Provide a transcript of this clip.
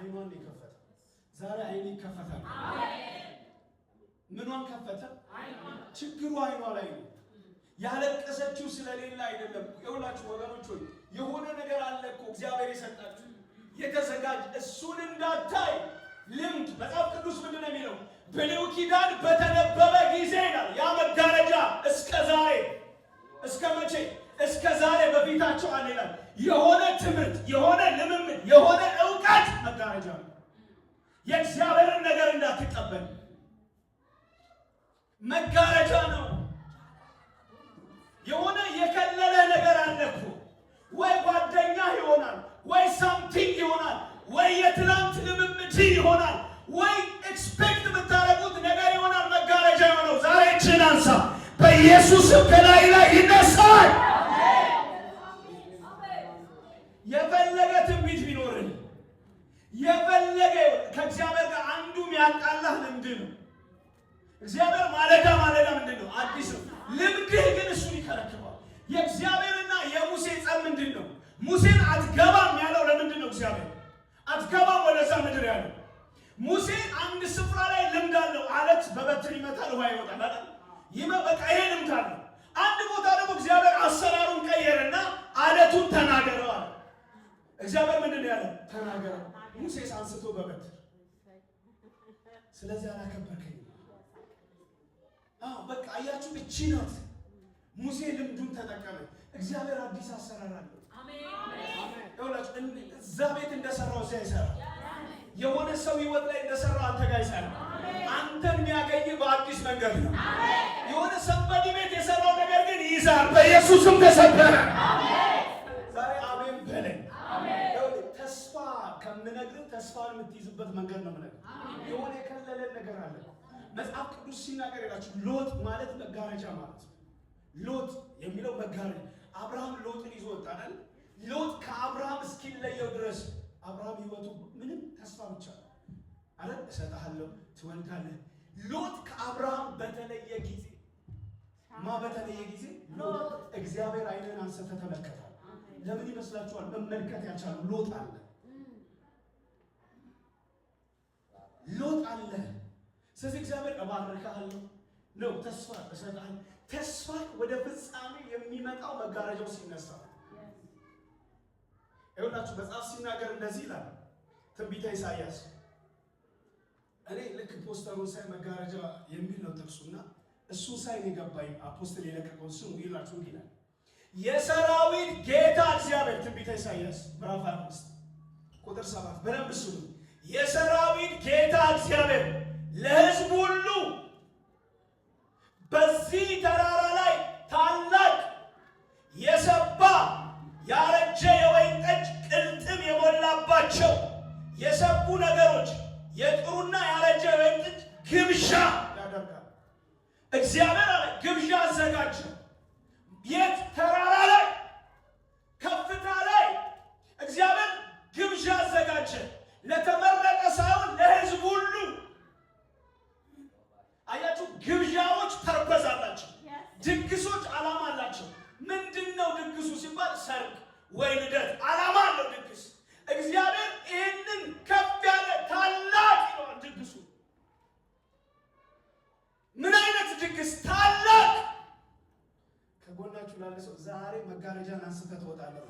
አይኗን የከፈተ ዛሬ አይኔ ይከፈታል። አሜን። ምኗን ከፈተ? አይኗን። ችግሩ አይኗ ላይ ነው። ያለቀሰችው ስለሌላ አይደለም። ይኸውላችሁ ወገኖች ሆይ የሆነ ነገር አለ እኮ እግዚአብሔር የሰጣችሁ የተዘጋጀ እሱን እንዳታይ ልምድ። መጽሐፍ ቅዱስ ምንድን ነው የሚለው? ብሉይ ኪዳን በተነበበ ጊዜ ይላል ያ መጋረጃ እስከ ዛሬ እስከ መቼ? እስከ ዛሬ በፊታቸው አለ ይላል። የሆነ ትምህርት፣ የሆነ ልምምድ፣ የሆነ ዕውቀት መጋረጃ ነው። የእግዚአብሔርን ነገር እንዳትቀበል መጋረጃ ነው። የሆነ የከለለ ነገር አለ እኮ ወይ ጓደኛ ይሆናል፣ ወይ ሳምቲንግ ይሆናል፣ ወይ የትላንት ልምምድ ይሆናል፣ ወይ ኤክስፔክት የምታረጉት ነገር ይሆናል። መጋረጃ የሆነው ዛሬ እጅህን አንሳ፣ በኢየሱስም ከላይ ላይ ይነሳል። የፈለገ ትንቢት ቢኖርህ የፈለገ ከእግዚአብሔር ጋር አንዱ የሚያጣላህ ልምድ ነው። እግዚአብሔር ማለዳ ምንድን ነው? አዲስ ነው። ልምድህ ግን እሱን ይከለክለዋል። የእግዚአብሔርና የሙሴ ጸብ ምንድን ነው? ሙሴን አትገባም ያለው ለምንድን ነው? እግዚአብሔር አትገባም ወደዛ ምድር ያለው ሙሴ አንድ ስፍራ ላይ ልምድ አለው። አለት በበትር ይመታል፣ ውሃ ይወጣል አይደል? በቃ ይሄ ልምድ አለው። አንድ ቦታ ደግሞ እግዚአብሔር አሰራሩን ቀየረና አለቱን ተናገረዋል። እግዚአብሔር ምንድን ነው ያለው? ተናገረው። ሙሴስ አንስቶ በበትር ስለዚህ አላከበርከኝ። በቃ አያችሁ፣ እቺ ናት። ሙሴ ልምዱን ተጠቀመ። እግዚአብሔር አዲስ አሰራር አለው። አሜን። እዛ ቤት እንደሰራው እዚያ ይሰራል። የሆነ ሰው ህይወት ላይ እንደሰራው አንተ ጋር ይሰራል። አንተን የሚያገኝ በአዲስ መንገድ ነው። የሆነ ሰንበዲ ቤት የሰራው ነገር ግን ይይዛል። በኢየሱስም ተሰበረ። ዛሬ አሜን በለኝ። ተስፋ ከምነግርህ ተስፋን የምትይዝበት መንገድ ነው የምነግርህ። የሆነ የከለለ ነገር አለ። መጽሐፍ ቅዱስ ሲናገር ይላችሁ ሎጥ ማለት መጋረጃ ማለት ነው። ሎጥ የሚለው መጋረጃ። አብርሃም ሎጥን ይዞ ወጣ አይደል? ሎጥ ከአብርሃም እስኪለየው ድረስ አብርሃም ህይወቱ ምንም ተስፋ ብቻ አለ። እሰጥሃለሁ፣ ትወልዳለህ። ሎጥ ከአብርሃም በተለየ ጊዜ በተለየ ጊዜ ሎጥ እግዚአብሔር አይንን አንስተ ተመልከታል። ለምን ይመስላችኋል? መመልከት ያልቻለው ሎጥ አለ። ሎጥ አለ። ስለዚህ እግዚአብሔር እባርክሃለሁ ነው፣ ተስፋ እሰጥሃለሁ። ተስፋ ወደ ፍጻሜ የሚመጣው መጋረጃው ሲነሳ። ይኸውላችሁ መጽሐፍ ሲናገር እንደዚህ ይላል፣ ትንቢተ ኢሳይያስ። እኔ ልክ ፖስተሩን ሳይ መጋረጃ የሚል ነው ጥቅሱና እሱን ሳይ የገባኝ አፖስትል የለቀቀውን ስሙ ይላችሁ ይላል፣ የሰራዊት ጌታ እግዚአብሔር። ትንቢተ ኢሳይያስ ምዕራፍ 5 ቁጥር 7 በደንብ ስሙ። የሰራዊት ጌታ እግዚአብሔር ለሕዝብ ሁሉ በዚህ ተራራ ላይ ታላቅ የሰባ ያረጀ የወይን ጠጅ ቅልጥም የሞላባቸው የሰቡ ነገሮች የጥሩና ያረጀ የወይን ጠጅ ግብዣ ያደርጋል። እግዚአብሔር አለ ግብዣ አዘጋጀ። የት? ተራራ ላይ፣ ከፍታ ላይ እግዚአብሔር ግብዣ አዘጋጀ። ለተመረጠ ሳይሆን ለሕዝብ ሁሉ። አያችሁ፣ ግብዣዎች ፐርፐዝ አላቸው። ድግሶች ዓላማ አላቸው። ምንድነው ድግሱ ሲባል? ሰርግ ወይ ልደት። ዓላማ አለው ድግስ። እግዚአብሔር ይህንን ከፍ ያለ ታላቅ ይለዋል ድግሱ። ምን አይነት ድግስ? ታላቅ። ከጎናችሁ ላለ ሰው ዛሬ መጋረጃን አንስተህ ትወጣለህ።